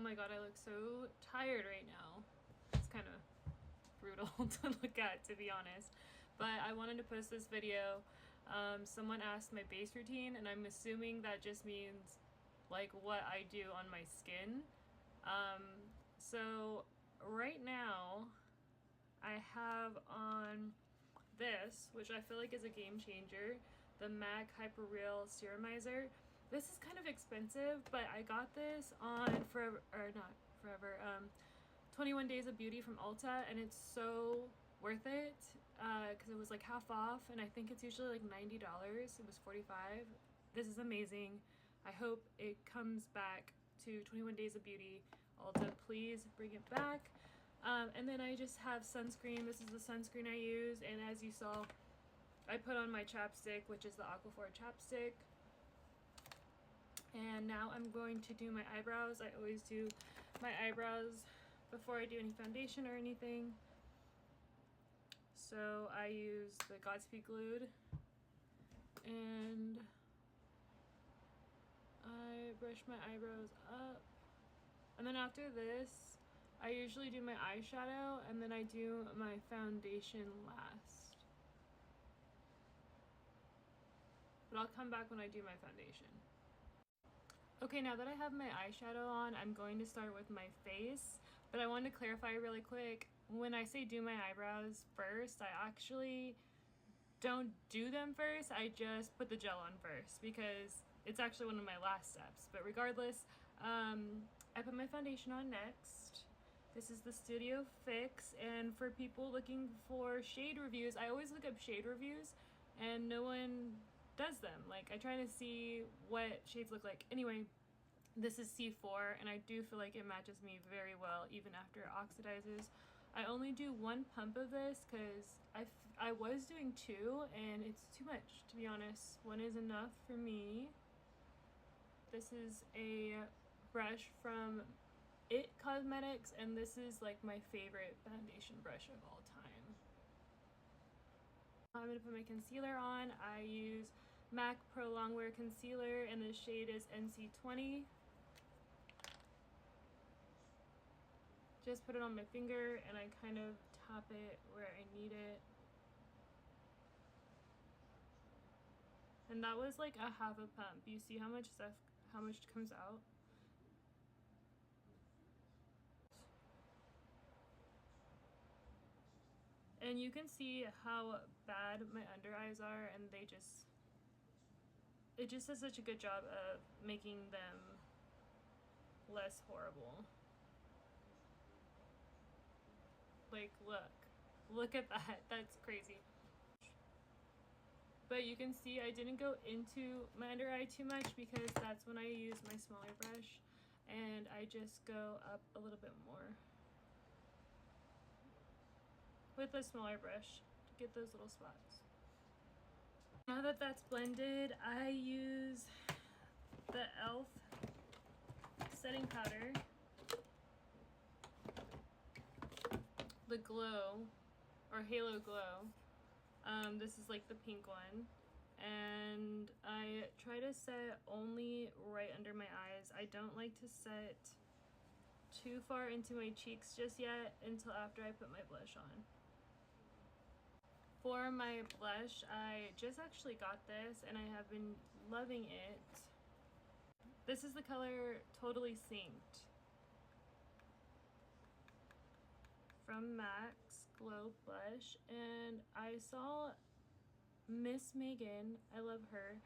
my god, I look so tired right now. It's kind of brutal to look at, to be honest. But I wanted to post this video. Someone asked my base routine, and I'm assuming that just means like what I do on my skin. So right now I have on this, which I feel like is a game changer, the MAC Hyper Real Serumizer. This is kind of expensive, but I got this on Forever, or not Forever, 21 Days of Beauty from Ulta, and it's so worth it because it was like half off, and I think it's usually like $90. It was $45. This is amazing. I hope it comes back to 21 Days of Beauty. Ulta, please bring it back. And then I just have sunscreen. This is the sunscreen I use, and as you saw, I put on my chapstick, which is the Aquaphor chapstick. And now I'm going to do my eyebrows. I always do my eyebrows before I do any foundation or anything. So I use the Godspeed Glued, and I brush my eyebrows up. And then after this, I usually do my eyeshadow, and then I do my foundation last. But I'll come back when I do my foundation. Okay, now that I have my eyeshadow on, I'm going to start with my face. But I wanted to clarify really quick. When I say do my eyebrows first, I actually don't do them first. I just put the gel on first because it's actually one of my last steps. But regardless, I put my foundation on next. This is the Studio Fix, and for people looking for shade reviews, I always look up shade reviews and no one does them. Like, I try to see what shades look like. Anyway, this is C4, and I do feel like it matches me very well even after it oxidizes. I only do one pump of this because I was doing two, and it's too much, to be honest. One is enough for me. This is a brush from It Cosmetics, and this is like my favorite foundation brush of all time. I'm gonna put my concealer on. I use MAC Pro Longwear Concealer, and the shade is NC20. Just put it on my finger, and I kind of tap it where I need it. And that was like a half a pump. You see how much stuff, how much comes out? And you can see how bad my under eyes are, and it just does such a good job of making them less horrible. Like, look at that. That's crazy. But you can see I didn't go into my under eye too much because that's when I use my smaller brush, and I just go up a little bit more with a smaller brush to get those little spots. Now that that's blended, I use the e.l.f. setting powder, the Glow or Halo Glow. This is like the pink one, and I try to set only right under my eyes. I don't like to set too far into my cheeks just yet until after I put my blush on. For my blush, I just actually got this, and I have been loving it. This is the color Totally Synced from MAC's Glow Blush, and I saw Miss Megan, I love her,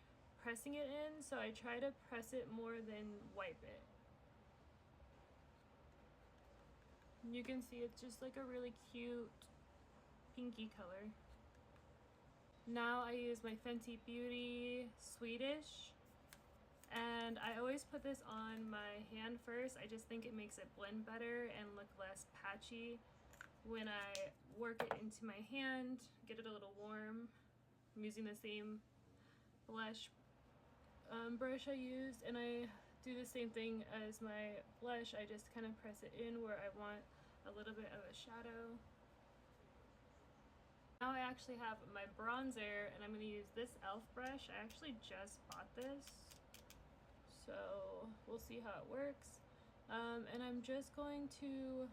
pressing it in, so I try to press it more than wipe it. You can see it's just like a really cute pinky color. Now I use my Fenty Beauty Swedish, and I always put this on my hand first. I just think it makes it blend better and look less patchy when I work it into my hand, get it a little warm. I'm using the same blush brush I used, and I do the same thing as my blush. I just kind of press it in where I want a little bit of a shadow. Now I actually have my bronzer, and I'm going to use this e.l.f. brush. I actually just bought this, so we'll see how it works. And I'm just going to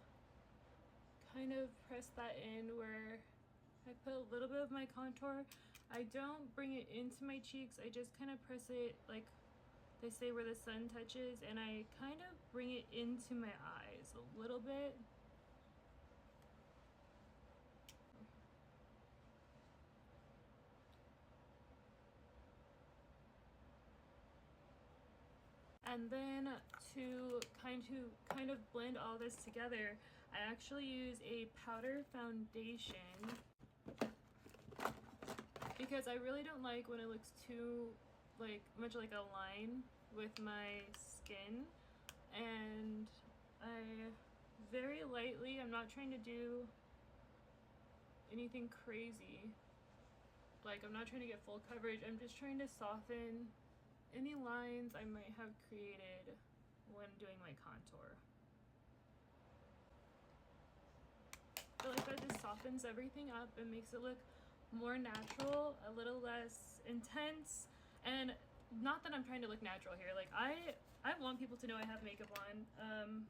kind of press that in where I put a little bit of my contour. I don't bring it into my cheeks, I just kind of press it like they say where the sun touches, and I kind of bring it into my eyes a little bit. And then to kind of blend all this together, I actually use a powder foundation because I really don't like when it looks too much like a line with my skin. And I very lightly, I'm not trying to do anything crazy, like I'm not trying to get full coverage, I'm just trying to soften any lines I might have created when doing my contour. I feel like that just softens everything up and makes it look more natural, a little less intense. And not that I'm trying to look natural here, like I want people to know I have makeup on,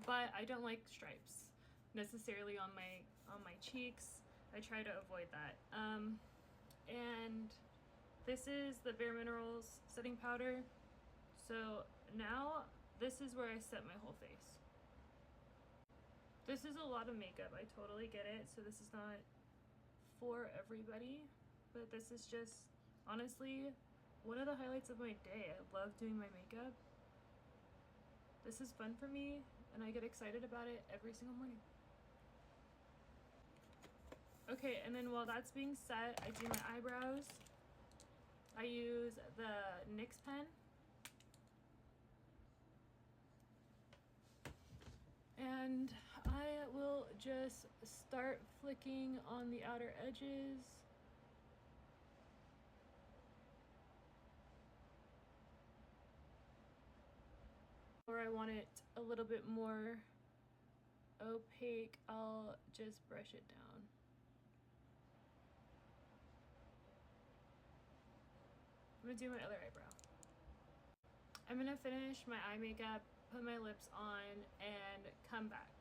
but I don't like stripes necessarily on my cheeks. I try to avoid that. And this is the Bare Minerals setting powder. So now this is where I set my whole face. This is a lot of makeup, I totally get it. So this is not for everybody, but this is just honestly one of the highlights of my day. I love doing my makeup. This is fun for me and I get excited about it every single morning. Okay, and then while that's being set, I do my eyebrows. I use the NYX pen. And I will just start flicking on the outer edges. Or I want it a little bit more opaque, I'll just brush it down. I'm gonna do my other eyebrow. I'm gonna finish my eye makeup, put my lips on, and come back.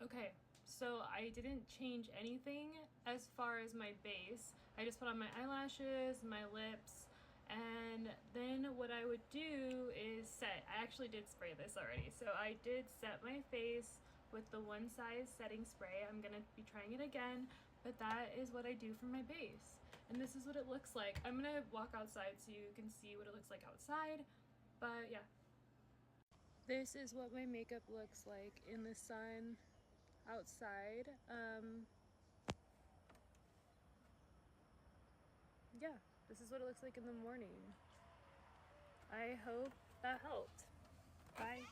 Okay, so I didn't change anything as far as my base. I just put on my eyelashes, my lips, and then what I would do is set. I actually did spray this already. So I did set my face with the One Size setting spray. I'm gonna be trying it again, but that is what I do for my base. And this is what it looks like. I'm gonna walk outside so you can see what it looks like outside, but yeah. This is what my makeup looks like in the sun outside. Yeah, this is what it looks like in the morning. I hope that helped. Bye.